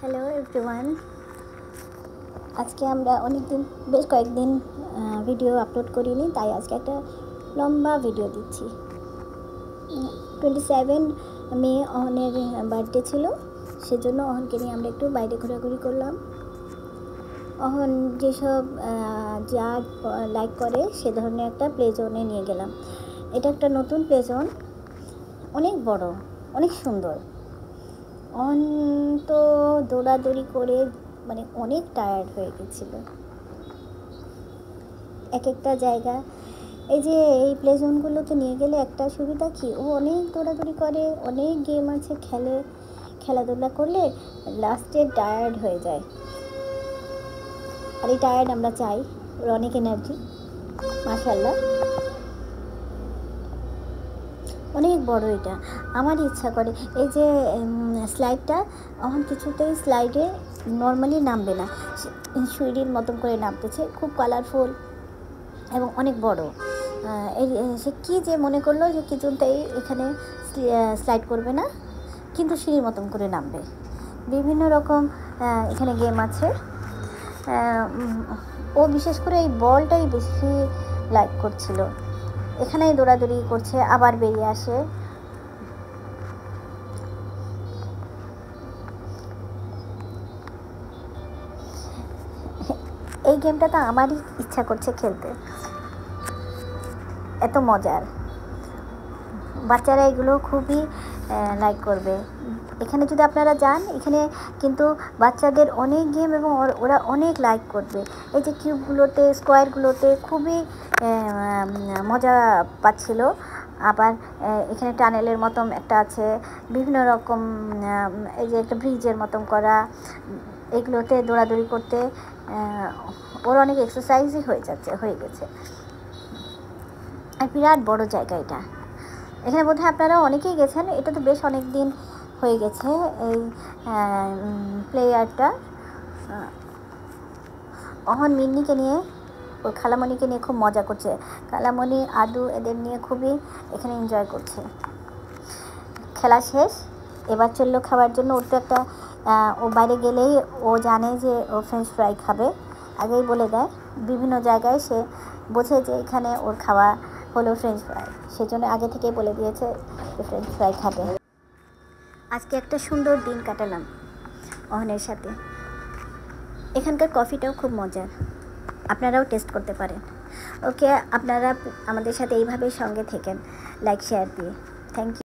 Hello everyone, আজকে আমরা বেশ কয়েকদিন ভিডিও আপলোড করিনি, তাই আজকে একটা লম্বা ভিডিও দিচ্ছি। 27 মে অহনের বার্থডে ছিল, সেজন্য অহনকে নিয়ে আমরা একটু বাইরে ঘোরাঘুরি করলাম। অহন যেসব যা লাইক করে সে ধরনের একটা প্লে জোনে নিয়ে গেলাম। এটা একটা নতুন প্লে জোন, অনেক বড়, অনেক সুন্দর। অন তো দৌড়াদৌড়ি করে মানে অনেক টায়ার্ড হয়ে গেছিলো। এক একটা জায়গা, এই যে এই প্লে জোনগুলোতে নিয়ে গেলে একটা সুবিধা কি, ও অনেক দৌড়াদৌড়ি করে, অনেক গেম আছে, খেলাধুলা করলে লাস্টে টায়ার্ড হয়ে যায়। আর এই টায়ার্ড আমরা চাই, ওর অনেক এনার্জি, মাশাআল্লাহ। অনেক বড়, এটা আমার ইচ্ছা করে। এই যে স্লাইডটা, এখন কিছুতেই স্লাইডে নর্মালি নামবে না, সিঁড়ির মতন করে নামতেছে, খুব কালারফুল এবং অনেক বড়। সে কী যে মনে করলো যে কিছুতেই এখানে স্লাইড করবে না, কিন্তু সিঁড়ির মতন করে নামবে। বিভিন্ন রকম এখানে গেম আছে। ও বিশেষ করে এই বলটাই বেশি লাইক করছিল, এখানেই দৌড়াদৌড়ি করছে, আবার বেরিয়ে আসে। এই গেমটা তো আমারই ইচ্ছা করছে খেলতে, এত মজার। বাচ্চারা এগুলো খুবই লাইক করবে। এখানে যদি আপনারা যান, এখানে কিন্তু বাচ্চাদের অনেক গেম এবং ওরা অনেক লাইক করবে। এই যে কিউবগুলোতে, স্কোয়ারগুলোতে খুবই মজা পাচ্ছিল। আবার এখানে টানেলের মতন একটা আছে, বিভিন্ন রকম এই যে একটা ব্রিজের মতন করা, এগুলোতে দৌড়াদৌড়ি করতে ওর অনেক এক্সারসাইজই হয়ে গেছে। আর বিরাট বড় জায়গা এটা। এখানে বোধহয় আপনারা অনেকেই গেছেন, এটা তো বেশ অনেক দিন হয়ে গেছে এই প্লেয়ারটা। অহন মিন্নিকে নিয়ে, ওর খালামণিকে নিয়ে খুব মজা করছে। খালামণি, আদু এদের নিয়ে খুবই এখানে এনজয় করছে। খেলা শেষ, এবার চললো খাবার জন্য। ওর তো একটা ও বাইরে গেলেই ও জানে যে ও ফ্রেঞ্চ ফ্রাই খাবে, আগেই বলে দেয়। বিভিন্ন জায়গায় সে বোঝে যে এখানে ওর খাওয়া হলো ফ্রেঞ্চ ফ্রাই, সেজন্য আগে থেকেই বলে দিয়েছে যে ফ্রেঞ্চ ফ্রাই খাবে। আজকে একটা সুন্দর দিন কাটালাম অহনের সাথে। এখানকার কফিটাও খুব মজার, আপনারাও টেস্ট করতে পারেন। ওকে, আপনারা আমাদের সাথে এইভাবেই সঙ্গে থেকেন, লাইক শেয়ার দিয়ে। Thank you.